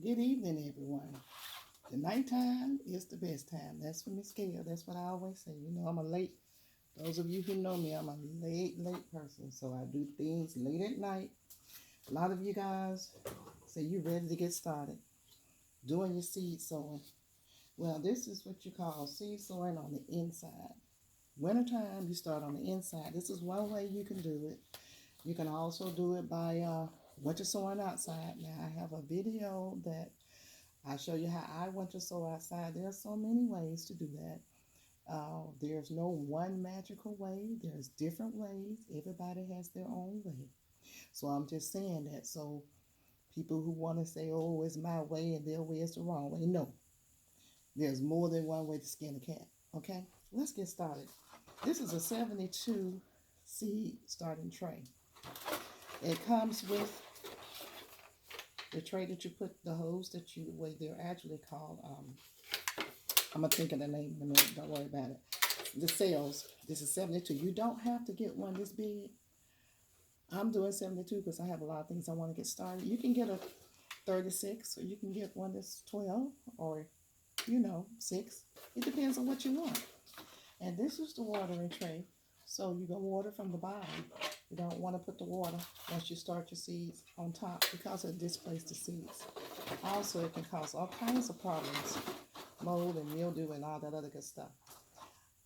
Good evening, everyone. The nighttime is the best time. That's for Miss Gail. That's what I always say. You know, I'm a late. Those of you who know me, I'm a late person. So I do things late at night. A lot of you guys say you're ready to get started doing your seed sowing. Well, this is what you call seed sowing on the inside. Wintertime, you start on the inside. This is one way you can do it. You can also do it by winter sowing outside. Now, I have a video that I show you how I winter sow outside. There are so many ways to do that. There's no one magical way. There's different ways. Everybody has their own way. So I'm just saying that so people who want to say, oh, it's my way and their way is the wrong way. No, there's more than one way to skin a cat. Okay, let's get started. This is a 72 seed starting tray. It comes with the tray that you put the holes that you, well, they're actually called, I'm going to think of the name in a minute, don't worry about it. The cells, this is 72. You don't have to get one this big. I'm doing 72 because I have a lot of things I want to get started. You can get a 36 or you can get one that's 12 or, 6. It depends on what you want. And this is the watering tray. So you go water from the bottom. You don't want to put the water once you start your seeds on top because it displaces the seeds. Also, it can cause all kinds of problems, mold and mildew and all that other good stuff.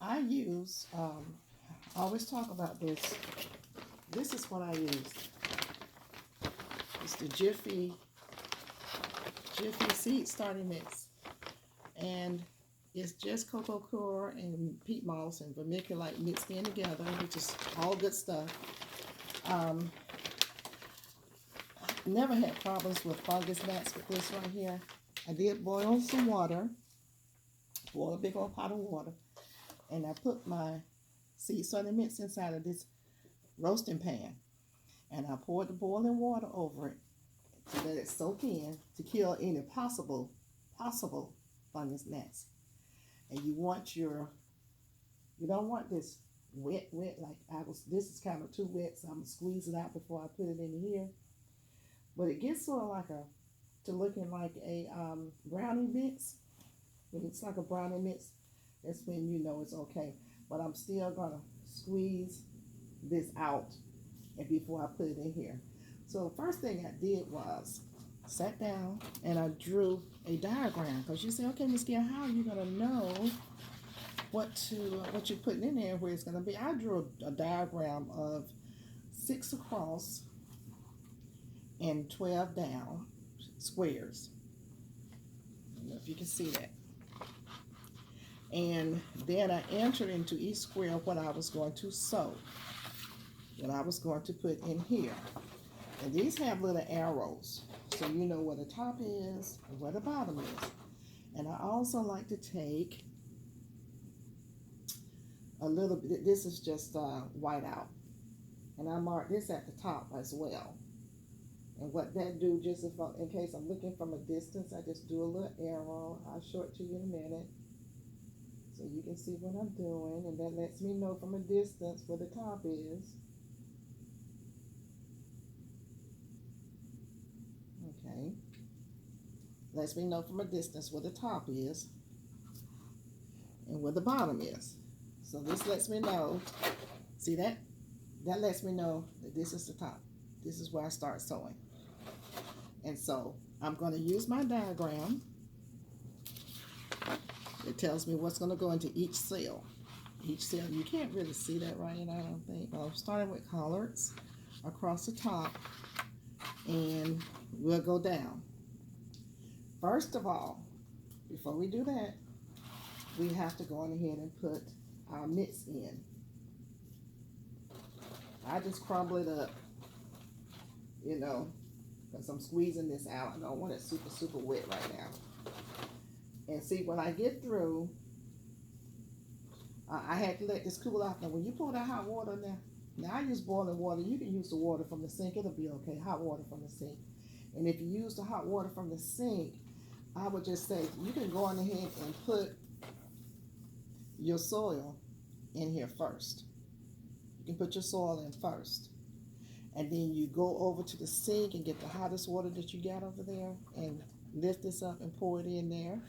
I use, I always talk about this. This is what I use. It's the Jiffy seed starting mix. And it's just cocoa coir and peat moss and vermiculite mixed in together, which is all good stuff. Never had problems with fungus gnats with this right here. I did boil some water, boil a big old pot of water, and I put my seed starting mix inside of this roasting pan. And I poured the boiling water over it to let it soak in to kill any possible fungus gnats. And you don't want this wet, this is kind of too wet, so I'm going to squeeze it out before I put it in here. But it gets sort of looking like a brownie mix. When it's like a brownie mix, that's when you know it's okay. But I'm still going to squeeze this out and before I put it in here. So the first thing I did was sat down and I drew a diagram, because you say, okay, Miss Gail, how are you going to know what you're putting in there, where it's going to be? I drew a diagram of 6 across and 12 down squares. I don't know if you can see that. And then I entered into each square what I was going to sow, what I was going to put in here. And these have little arrows, so you know where the top is and where the bottom is. And I also like to take a little bit, this is just white out. And I mark this at the top as well. And what that do, just in case I'm looking from a distance, I just do a little arrow. I'll show it to you in a minute so you can see what I'm doing. And that lets me know from a distance where the top is. Okay. Lets me know from a distance where the top is and where the bottom is. So this lets me know, see that? That lets me know that this is the top. This is where I start sowing. And so I'm going to use my diagram. It tells me what's going to go into each cell. Each cell, you can't really see that right now, I don't think. Well, I'm starting with collards across the top, and we'll go down. First of all, before we do that, we have to go on ahead and put our mix in. I just crumble it up, because I'm squeezing this out. I don't want it super wet right now. And see, when I get through, I had to let this cool off. Now, when you pour that hot water now I use boiling water. You can use the water from the sink. It'll be okay, hot water from the sink. And if you use the hot water from the sink, I would just say you can go on ahead and put your soil in here first. You can put your soil in first. And then you go over to the sink and get the hottest water that you got over there and lift this up and pour it in there.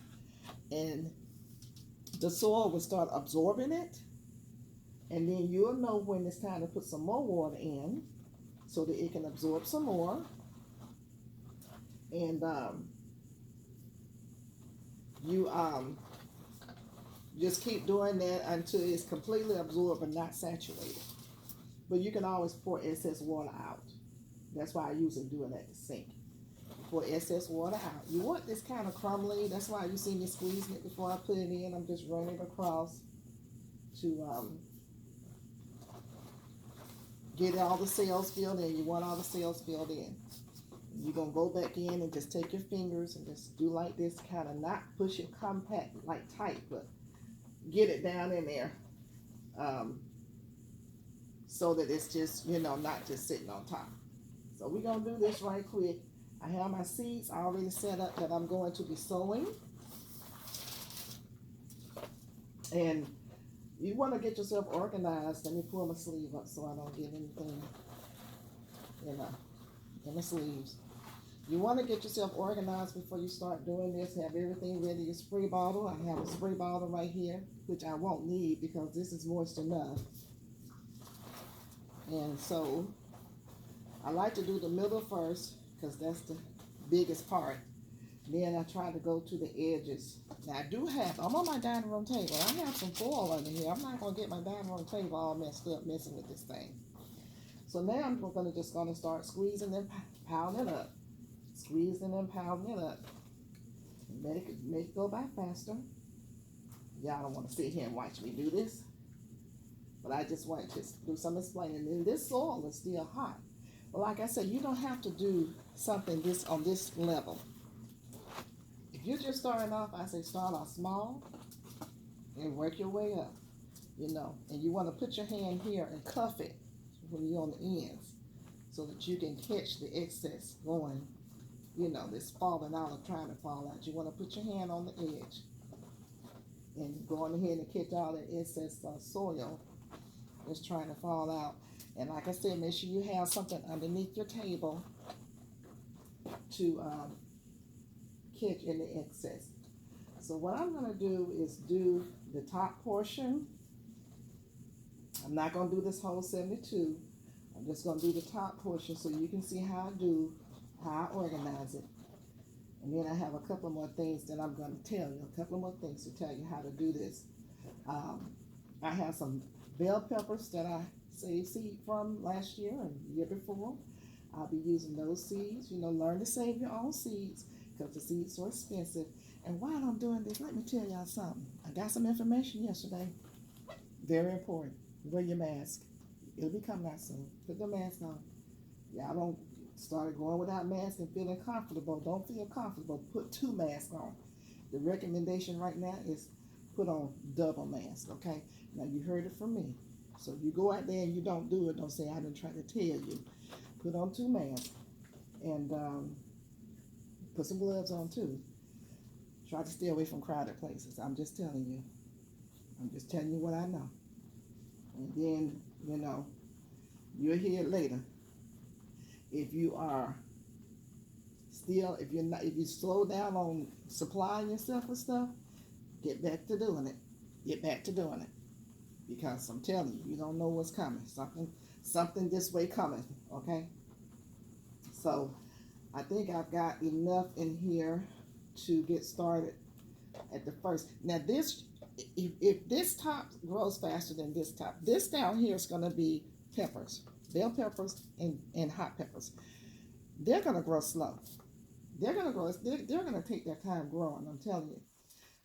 And the soil will start absorbing it. And then you'll know when it's time to put some more water in so that it can absorb some more. And you just keep doing that until it's completely absorbed and not saturated. But you can always pour excess water out. That's why I usually do it at the sink. Pour excess water out. You want this kind of crumbly. That's why you see me squeezing it before I put it in. I'm just running it across to get all the cells filled in. You want all the cells filled in. You're going to go back in and just take your fingers and just do like this, kind of not push it compact, like tight, but get it down in there so that it's just, not just sitting on top. So we're going to do this right quick. I have my seeds already set up that I'm going to be sowing. And you want to get yourself organized. Let me pull my sleeve up so I don't get anything in the sleeves. You want to get yourself organized before you start doing this. Have everything ready. Your spray bottle. I have a spray bottle right here, which I won't need because this is moist enough. And so I like to do the middle first because that's the biggest part. Then I try to go to the edges. Now I'm on my dining room table. I have some foil under here. I'm not going to get my dining room table all messed up messing with this thing. So now I'm going to start squeezing and pounding it up. Squeezing and pounding it up. Make it go by faster. Y'all don't want to sit here and watch me do this. But I just want to do some explaining. And this soil is still hot. But like I said, you don't have to do something on this level. If you're just starting off, I say start off small and work your way up. And you want to put your hand here and cuff it when you're on the ends so that you can catch the excess going, that's falling out or trying to fall out. You want to put your hand on the edge and go on ahead and catch all that excess soil that's trying to fall out. And like I said, make sure you have something underneath your table to catch any excess. So what I'm going to do is do the top portion. I'm not going to do this whole 72. I'm just going to do the top portion so you can see how I organize it. And then I have a couple more things that I'm going to tell you, a couple more things to tell you how to do this. I have some bell peppers that I saved seed from last year and the year before. I'll be using those seeds. Learn to save your own seeds because the seeds are expensive. And while I'm doing this, let me tell y'all something. I got some information yesterday. Very important. Wear your mask. It'll be coming out soon. Put the mask on. Y'all don't start going without masks and feeling comfortable. Don't feel comfortable. Put 2 masks on. The recommendation right now is put on double mask, okay? Now, you heard it from me. So if you go out there and you don't do it, don't say I didn't try to tell you. Put on 2 masks. And put some gloves on, too. Try to stay away from crowded places. I'm just telling you. I'm just telling you what I know. And then, you'll hear it later. If you are still, if you slow down on supplying yourself with stuff, get back to doing it. Get back to doing it. Because I'm telling you, you don't know what's coming. Something this way coming, okay? So I think I've got enough in here to get started at the first. Now if this top grows faster than this top, this down here is going to be peppers, bell peppers and hot peppers. They're going to grow slow. They're going to take their time growing, I'm telling you.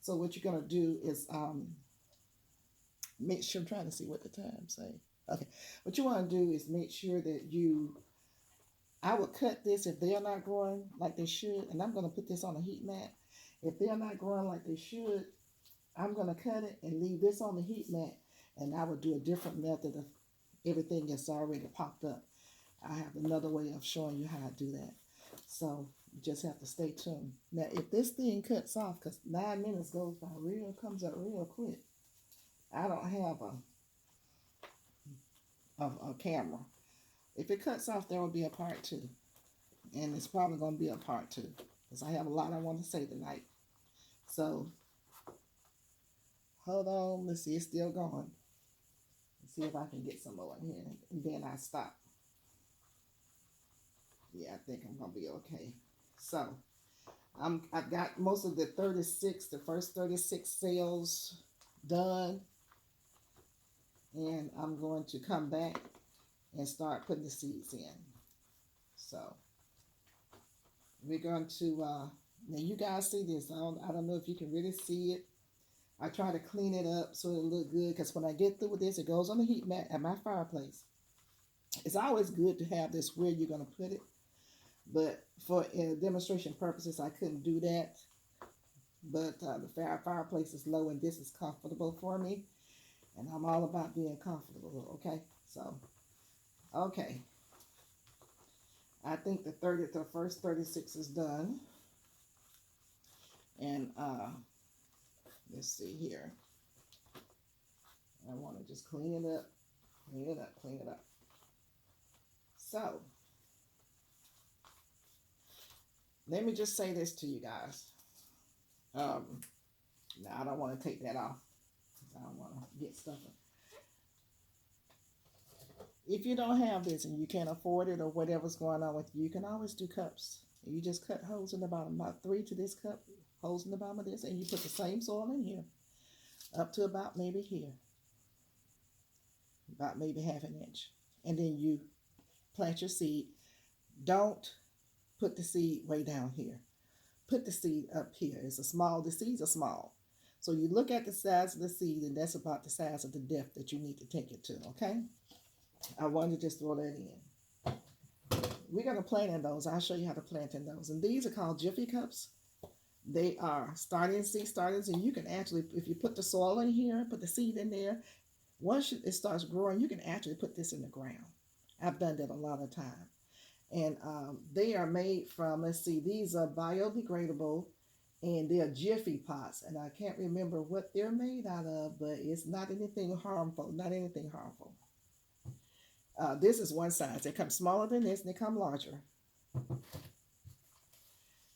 So what you're going to do is make sure, I'm trying to see what the time say. Okay, what you want to do is make sure that I would cut this if they are not growing like they should, and I'm going to put this on a heat mat. If they're not growing like they should, I'm going to cut it and leave this on the heat mat, and I would do a different method of everything that's already popped up. I have another way of showing you how to do that. So you just have to stay tuned. Now, if this thing cuts off, because 9 minutes goes by comes up real quick. I don't have a camera. If it cuts off, there will be a part two. And it's probably going to be a part two. Because I have a lot I want to say tonight. So, hold on. Let's see. It's still going. Let's see if I can get some more in here. And then I stop. Yeah, I think I'm going to be okay. So, I've got most of the first 36 cells done. And I'm going to come back and start putting the seeds in. So, we're going to, now you guys see this. I don't know if you can really see it. I try to clean it up so it'll look good, because when I get through with this, it goes on the heat mat at my fireplace. It's always good to have this where you're going to put it. But for demonstration purposes, I couldn't do that. But the fireplace is low and this is comfortable for me. And I'm all about being comfortable, okay? So, okay. I think the first 36 is done. And let's see here. I want to just clean it up, clean it up, clean it up. So, let me just say this to you guys. Now, I don't want to take that off. I don't want to get stuff. If you don't have this and you can't afford it or whatever's going on with you, you can always do cups. You just cut holes in the bottom, about 3 to this cup, holes in the bottom of this, and you put the same soil in here, up to about maybe here, about maybe half an inch. And then you plant your seed. Don't put the seed way down here. Put the seed up here. The seeds are small. So you look at the size of the seed, and that's about the size of the depth that you need to take it to, okay? I wanted to just throw that in. We're going to plant in those. I'll show you how to plant in those. And these are called Jiffy Cups. They are seed starters, and you can actually, if you put the soil in here, put the seed in there, once it starts growing, you can actually put this in the ground. I've done that a lot of time. And they are made from, let's see, these are biodegradable, and they're Jiffy pots. And I can't remember what they're made out of, but it's not anything harmful, This is one size. They come smaller than this, and they come larger.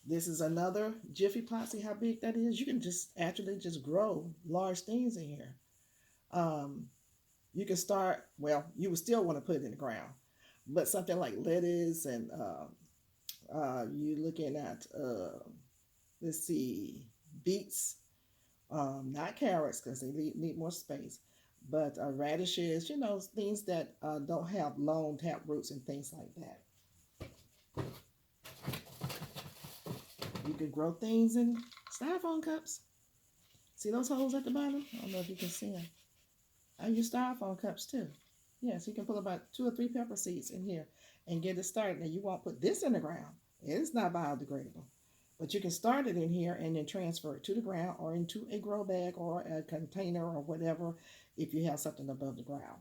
This is another Jiffy pot. See how big that is? You can just actually just grow large things in here. You can start, well, you would still want to put it in the ground, but something like lettuce and you're looking at, let's see, beets, not carrots because they need more space, but radishes, things that don't have long tap roots and things like that. You can grow things in styrofoam cups. See those holes at the bottom? I don't know if you can see them. I use styrofoam cups too. Yes, you can put about 2 or 3 pepper seeds in here and get it started. Now you won't put this in the ground. It's not biodegradable. But you can start it in here and then transfer it to the ground or into a grow bag or a container or whatever if you have something above the ground.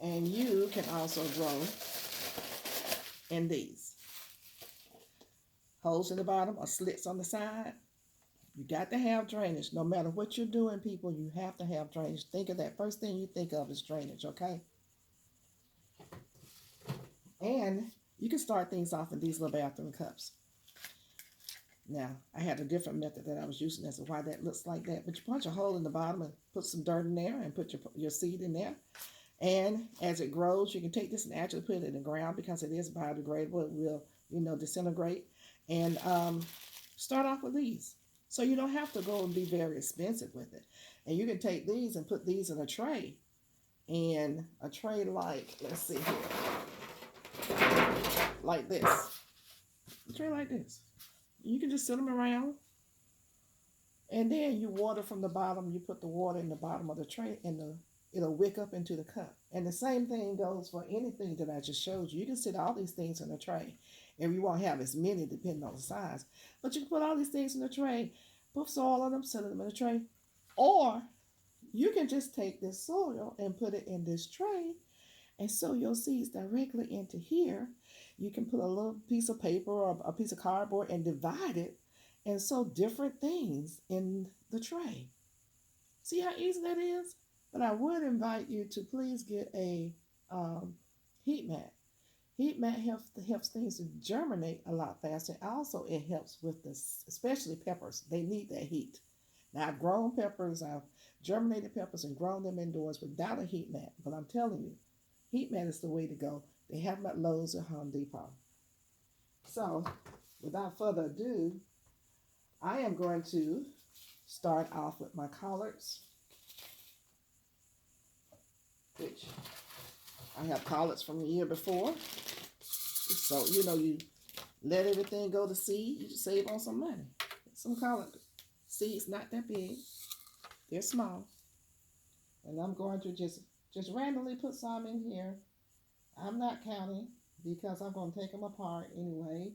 And you can also grow in these. Holes in the bottom or slits on the side. You got to have drainage. No matter what you're doing, people, you have to have drainage. Think of that. First thing you think of is drainage, okay? And you can start things off in these little bathroom cups. Now, I had a different method that I was using as to why that looks like that. But you punch a hole in the bottom and put some dirt in there and put your seed in there. And as it grows, you can take this and actually put it in the ground because it is biodegradable. It will, disintegrate. And start off with these. So you don't have to go and be very expensive with it. And you can take these and put these in a tray. And a tray like, let's see here, like this. A tray like this. You can just sit them around. And then you water from the bottom. You put the water in the bottom of the tray and it'll wick up into the cup. And the same thing goes for anything that I just showed you. You can sit all these things in a tray. And you won't have as many depending on the size. But you can put all these things in a tray, put soil on them, set them in a tray. Or you can just take this soil and put it in this tray and sow your seeds directly into here. You can put a little piece of paper or a piece of cardboard and divide it and sow different things in the tray. See how easy that is? But I would invite you to please get a um, heat mat. Heat mat helps things to germinate a lot faster. Also, it helps with this, especially peppers. They need that heat. Now, I've grown peppers, I've germinated peppers and grown them indoors without a heat mat. But I'm telling you, heat mat is the way to go. They have them at Lowe's or Home Depot. So, without further ado, I am going to start off with my collards, which I have collards from the year before. So, you let everything go to seed, you just save on some money. Some collard seeds, not that big, they're small. And I'm going to just randomly put some in here. I'm not counting because I'm going to take them apart anyway.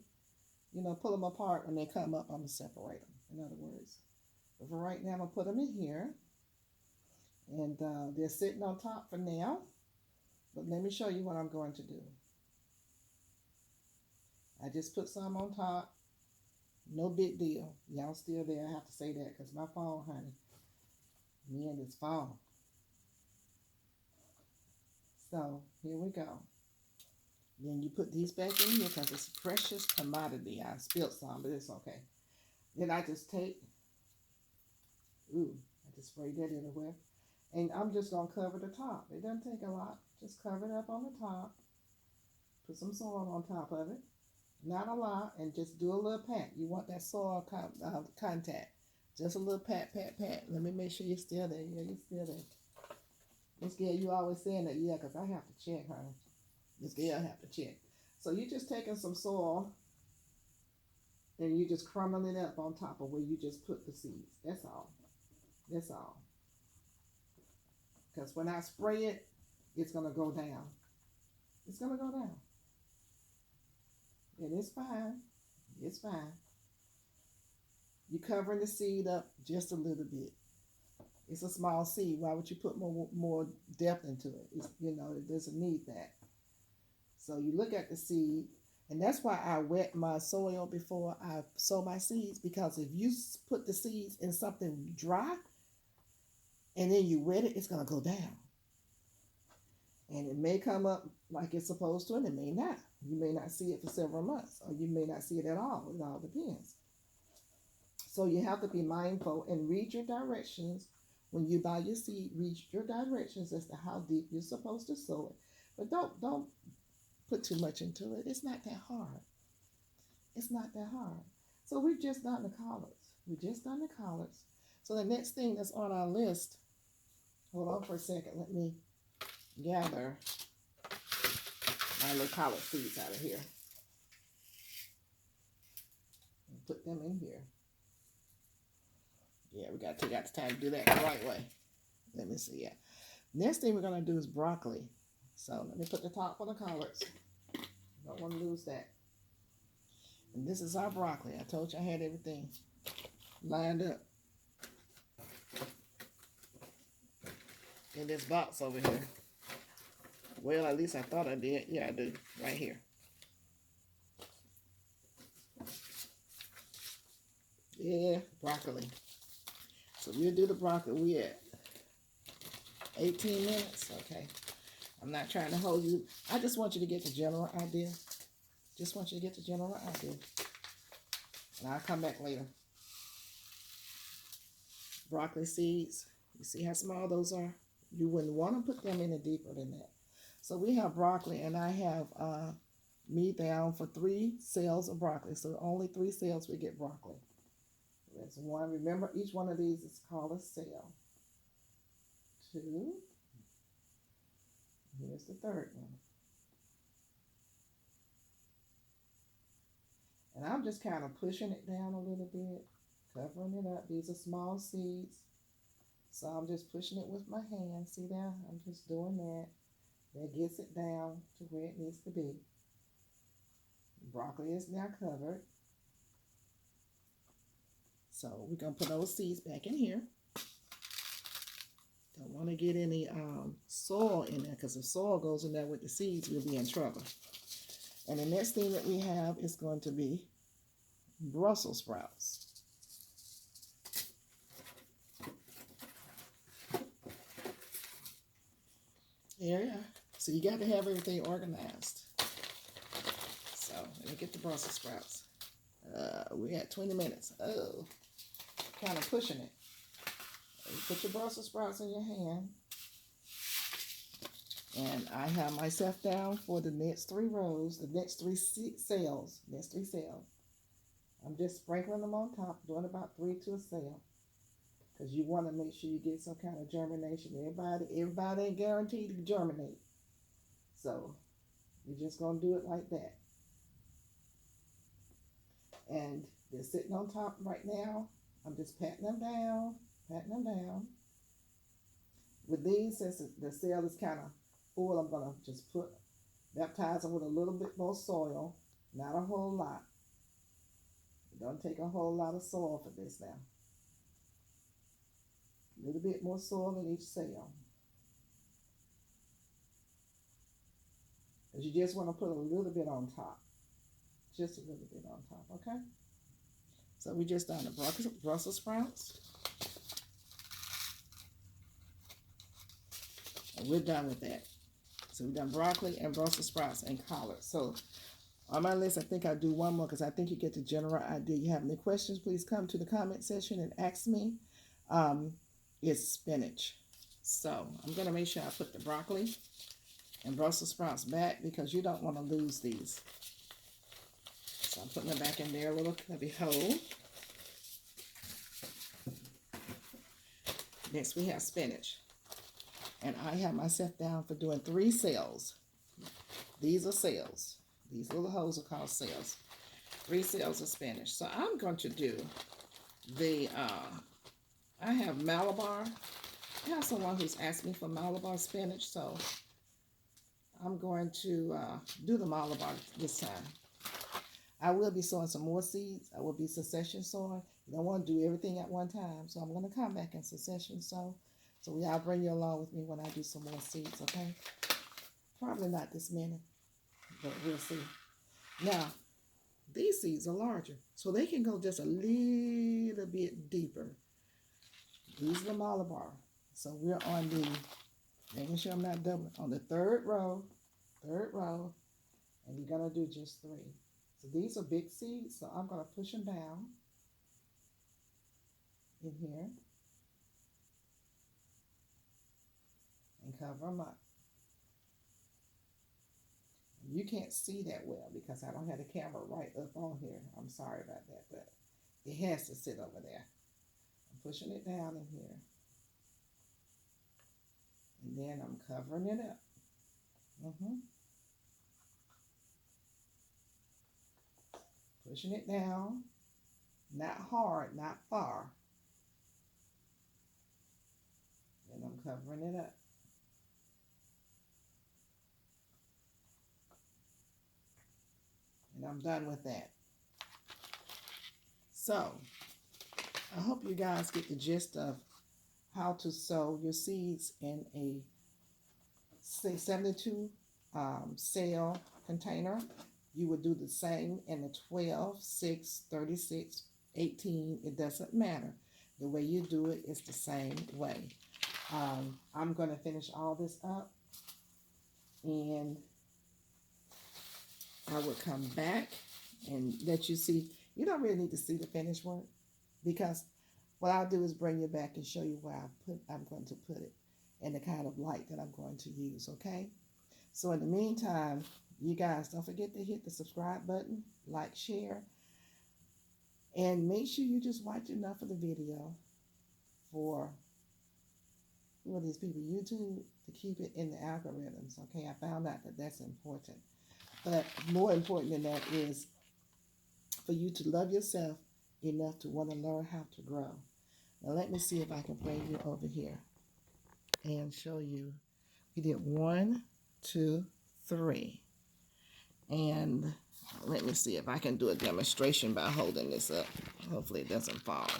Pull them apart when they come up, I'm going to separate them, in other words. But for right now, I'm going to put them in here. And they're sitting on top for now. But let me show you what I'm going to do. I just put some on top. No big deal. Y'all still there. I have to say that because my fall, honey. Me and this fall. So, here we go. Then you put these back in here because it's a precious commodity. I spilled some, but it's okay. Then I just take, I just sprayed that everywhere. And I'm just going to cover the top. It doesn't take a lot. Just cover it up on the top. Put some soil on top of it. Not a lot. And just do a little pat. You want that soil contact. Just a little pat, pat, pat. Let me make sure you're still there. Yeah, you're still there. Miss Gail, you always saying that, yeah, because I have to check, honey. Miss Gail, I have to check. So you're just taking some soil and you just crumbling it up on top of where you just put the seeds. That's all. That's all. Because when I spray it, it's going to go down. It's going to go down. And it's fine. It's fine. You're covering the seed up just a little bit. It's a small seed. Why would you put more depth into it? It doesn't need that. So you look at the seed, and that's why I wet my soil before I sow my seeds, because if you put the seeds in something dry and then you wet it, it's going to go down. And it may come up like it's supposed to, and it may not. You may not see it for several months, or you may not see it at all. It all depends. So you have to be mindful and read your directions. When you buy your seed, read your directions as to how deep you're supposed to sow it. But don't put too much into it. It's not that hard. It's not that hard. So we've just done the collards. So the next thing that's on our list, hold on for a second. Let me gather my little collard seeds out of here. And put them in here. Yeah, we got to take out the time to do that the right way. Let me see. Yeah. Next thing we're going to do is broccoli. So let me put the top on the collards. Don't want to lose that. And this is our broccoli. I told you I had everything lined up in this box over here. Well, at least I thought I did. Yeah, I do. Right here. Yeah, broccoli. So we'll do the broccoli. We at 18 minutes. Okay. I'm not trying to hold you. I just want you to get the general idea. Just want you to get the general idea. And I'll come back later. Broccoli seeds. You see how small those are? You wouldn't want to put them any deeper than that. So we have broccoli, and I have me down for 3 cells of broccoli. So only 3 cells we get broccoli. That's one. Remember, each one of these is called a cell. 2. Here's the third one. And I'm just kind of pushing it down a little bit, covering it up. These are small seeds. So I'm just pushing it with my hand. See there? I'm just doing that. That gets it down to where it needs to be. Broccoli is now covered. So we're going to put those seeds back in here. Don't want to get any soil in there, because if soil goes in there with the seeds, we'll be in trouble. And the next thing that we have is going to be Brussels sprouts. There you are. So you got to have everything organized. So let me get the Brussels sprouts. We got 20 minutes. Oh, kind of pushing it. You put your Brussels sprouts in your hand. And I have myself down for the next 3 rows, the next 3 cells. I'm just sprinkling them on top, doing about 3 to a cell. Because you want to make sure you get some kind of germination. Everybody ain't guaranteed to germinate. So you're just going to do it like that. And they're sitting on top right now. I'm just patting them down. With these, since the cell is kind of full, I'm going to just baptize them with a little bit more soil. Not a whole lot. It don't take a whole lot of soil for this now. A little bit more soil in each cell. Because you just want to put a little bit on top. Just a little bit on top, okay? So we just done the Brussels sprouts. And we're done with that. So we've done broccoli and Brussels sprouts and collards. So on my list, I think I'll do one more because I think you get the general idea. You have any questions, please come to the comment section and ask me. It's spinach. So I'm going to make sure I put the broccoli and Brussels sprouts back because you don't want to lose these. So I'm putting them back in their little cubby hole. Next we have spinach. And I have myself down for doing 3 cells. These are cells. These little holes are called cells. 3 cells of spinach. So I'm going to do the, I have Malabar. I have someone who's asked me for Malabar spinach, so I'm going to do the Malabar this time. I will be sowing some more seeds. I will be succession sowing. You don't want to do everything at one time, so I'm going to come back and succession sow. So I'll bring you along with me when I do some more seeds, okay? Probably not this many, but we'll see. Now, these seeds are larger, so they can go just a little bit deeper. These are the Malabar. So we're on the, making sure I'm not doubling, on the third row, and you're going to do just 3. So these are big seeds, so I'm going to push them down in here and cover them up. You can't see that well because I don't have the camera right up on here. I'm sorry about that, but it has to sit over there. I'm pushing it down in here. And then I'm covering it up. Pushing it down. Not hard, not far. And I'm covering it up. And I'm done with that. So, I hope you guys get the gist of how to sow your seeds in a 72 cell container. You would do the same in the 12, 6, 36, 18. It doesn't matter. The way you do it is the same way. I'm going to finish all this up, and I will come back and let you see. You don't really need to see the finished work because what I'll do is bring you back and show you where I'm going to put it and the kind of light that I'm going to use, okay? So in the meantime, you guys don't forget to hit the subscribe button, like, share, and make sure you just watch enough of the video for these people, YouTube, to keep it in the algorithms, okay? I found out that that's important. But more important than that is for you to love yourself enough to want to learn how to grow. Now let me see if I can bring you over here and show you. We did 1, 2, 3. And let me see if I can do a demonstration by holding this up. Hopefully it doesn't fall.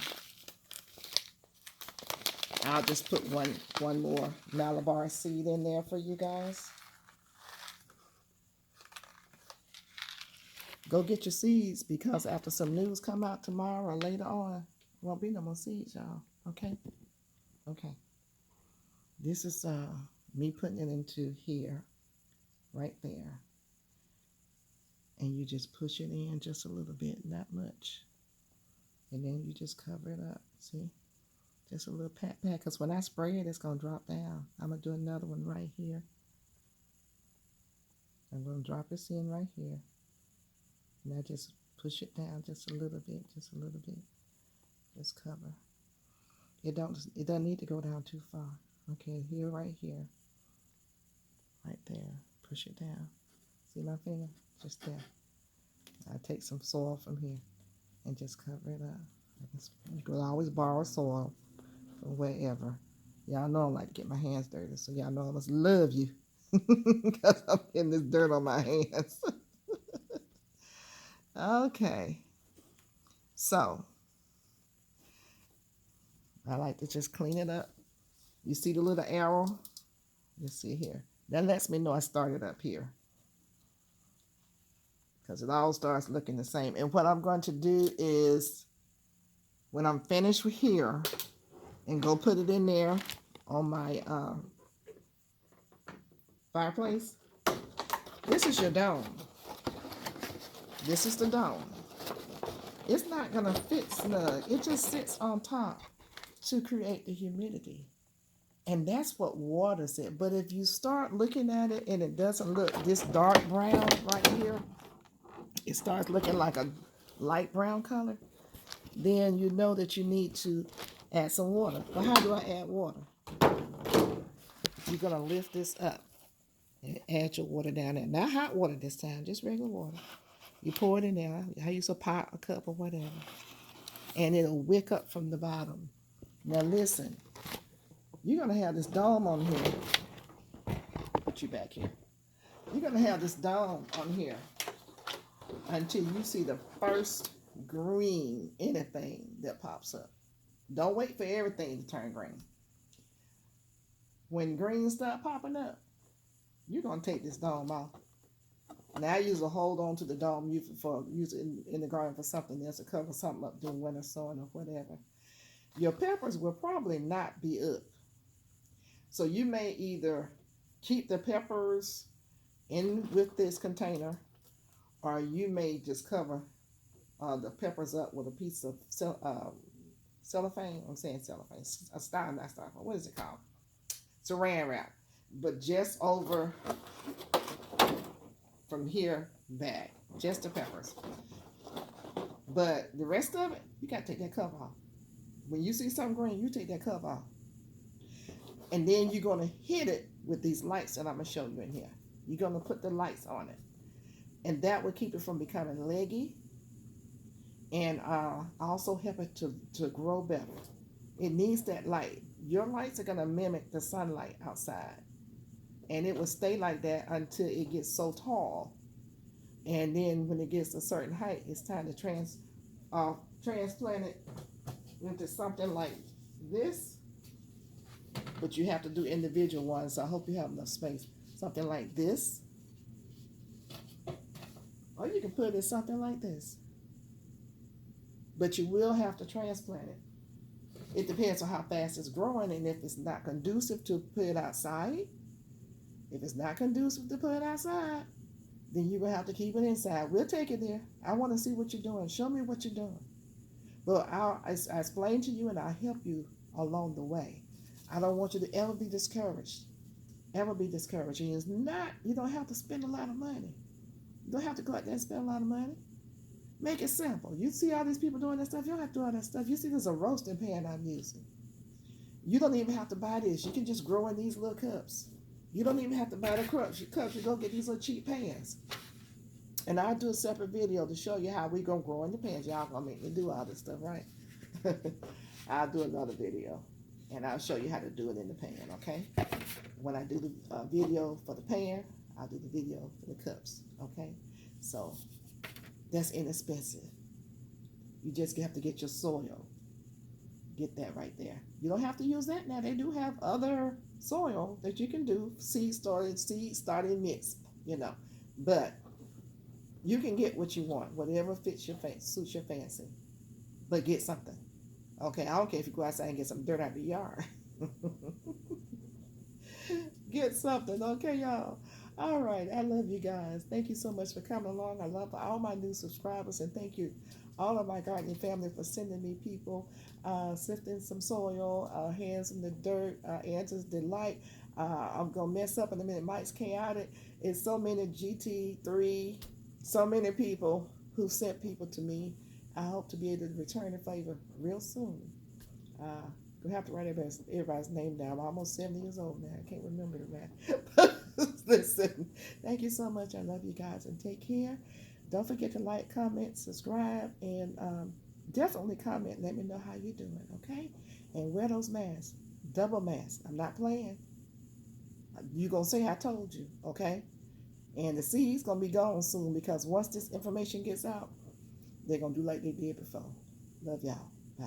I'll just put one more Malabar seed in there for you guys. Go get your seeds because after some news come out tomorrow or later on, there won't be no more seeds, y'all. Okay? Okay. This is me putting it into here. right there. And you just push it in just a little bit, not much. And then you just cover it up. See? Just a little pat pat. Because when I spray it, it's going to drop down. I'm going to do another one right here. I'm going to drop this in right here. And I just push it down just a little bit, just a little bit. Just cover. It doesn't need to go down too far. Okay, here, right here. Right there. Push it down. See my finger? Just there. I take some soil from here and just cover it up. You can always borrow soil from wherever. Y'all know I like to get my hands dirty, so y'all know I must love you because I'm getting this dirt on my hands. Okay. So, I like to just clean it up. You see the little arrow? You see here. That lets me know I started up here. Because it all starts looking the same. And what I'm going to do is, when I'm finished with here, and go put it in there on my fireplace, this is your dome. This is the dome. It's not going to fit snug. It just sits on top to create the humidity. And that's what waters it. But if you start looking at it and it doesn't look this dark brown right here, it starts looking like a light brown color, then you know that you need to add some water. But how do I add water? You're going to lift this up and add your water down there. Not hot water this time, just regular water. You pour it in there. I use a pot, a cup, or whatever. And it'll wick up from the bottom. Now listen, you're going to have this dome on here. Put you back here. You're going to have this dome on here until you see the first green anything that pops up. Don't wait for everything to turn green. When greens start popping up, you're going to take this dome off. Now I usually hold on to the dome use it in the garden for something else, to cover something up during winter sowing or whatever. Your peppers will probably not be up. So you may either keep the peppers in with this container, or you may just cover the peppers up with a piece of cellophane. I'm saying cellophane. Not styrofoam. What is it called? Saran wrap. But just over from here back. Just the peppers. But the rest of it, you got to take that cover off. When you see something green, you take that cover off. And then you're going to hit it with these lights that I'm going to show you in here. You're going to put the lights on it. And that will keep it from becoming leggy. And also help it to grow better. It needs that light. Your lights are going to mimic the sunlight outside. And it will stay like that until it gets so tall. And then when it gets a certain height, it's time to transplant it into something like this. But you have to do individual ones. So I hope you have enough space. Something like this. Or you can put it in something like this. But you will have to transplant it. It depends on how fast it's growing and if it's not conducive to put it outside. If it's not conducive to put it outside, then you're going to have to keep it inside. We'll take it there. I want to see what you're doing. Show me what you're doing. But I explain to you and I'll help you along the way. I don't want you to ever be discouraged. Ever be discouraged. And it's not, you don't have to spend a lot of money. You don't have to go out there and spend a lot of money. Make it simple. You see all these people doing that stuff. You don't have to do all that stuff. You see there's a roasting pan I'm using. You don't even have to buy this. You can just grow in these little cups. You don't even have to buy the cups. You go get these little cheap pans. And I'll do a separate video to show you how we going to grow in the pans. Y'all going to make me do all this stuff, right? I'll do another video. And I'll show you how to do it in the pan, okay? When I do the video for the pan, I'll do the video for the cups, okay? So that's inexpensive. You just have to get your soil. Get that right there. You don't have to use that now. They do have other soil that you can do, seed starting mix, but you can get what you want, whatever fits your suits your fancy, but get something. Okay, I don't care if you go outside and get some dirt out of the yard. Get something, okay, y'all. All right. I love you guys. Thank you so much for coming along. I love all my new subscribers, and thank you, all of my gardening family, for sending me people, sifting some soil, hands in the dirt, Angela's Delight. I'm going to mess up in a minute. Mike's Chaotic. It's so many GT3, so many people who sent people to me. I hope to be able to return the favor real soon. Uh, we have to write everybody's name down. I'm almost 70 years old now. I can't remember it, man. Listen, thank you so much. I love you guys, and take care. Don't forget to like, comment, subscribe, and definitely comment. Let me know how you're doing, okay? And wear those masks, double masks. I'm not playing. You gonna say I told you, okay? And the seed's gonna be gone soon, because once this information gets out, they're gonna do like they did before. Love y'all. Bye.